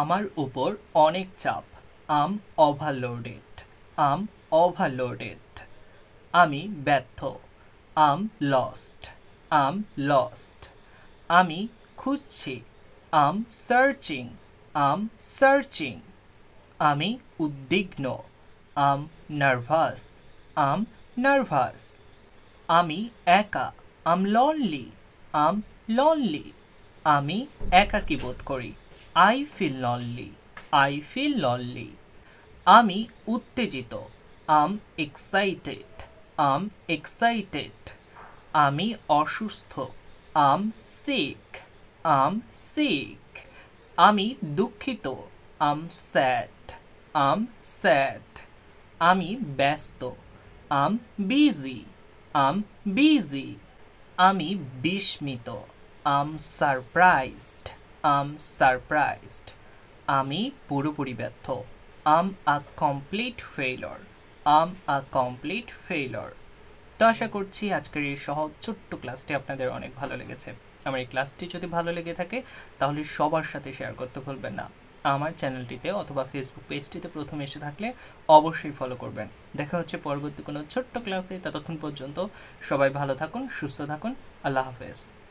আমার উপর অনেক চাপ। I'm overloaded. I'm overloaded. আমি ব্যর্থ। I'm lost. I'm lost. আমি খুঁজছি। I'm searching. I'm searching. আমি উদ্বিগ্ন। I'm nervous. I'm nervous. আমি একা। I'm lonely. I'm lonely. আমি একাকী বোধ করি। I feel lonely. I feel lonely. আমি উত্তেজিত। I'm excited. I'm excited. আমি অসুস্থ। I'm sick. I'm sick. আমি দুঃখিত। I'm sad. I'm sad. আমি ব্যস্ত। I'm busy. I'm busy. আমি বিস্মিত। I'm surprised. Um surprised. আমি পুরোপুরি ব্যর্থ। I'm a complete failure. I'm a complete failure. তো আশা করছি আজকের এই সহজ ছোট্ট ক্লাসটি আপনাদের অনেক ভালো লেগেছে। আমার এই ক্লাসটি যদি ভালো লেগে থাকে তাহলে সবার সাথে শেয়ার করতে ভুলবেন না। আমার চ্যানেলটিতে অথবা ফেসবুক পেজটিতে প্রথমে এসে থাকলে অবশ্যই ফলো করবেন। দেখা হচ্ছে পরবর্তী কোনো ছোট্ট ক্লাসে। ততক্ষণ পর্যন্ত সবাই ভালো থাকুন, সুস্থ থাকুন। আল্লাহ হাফেজ।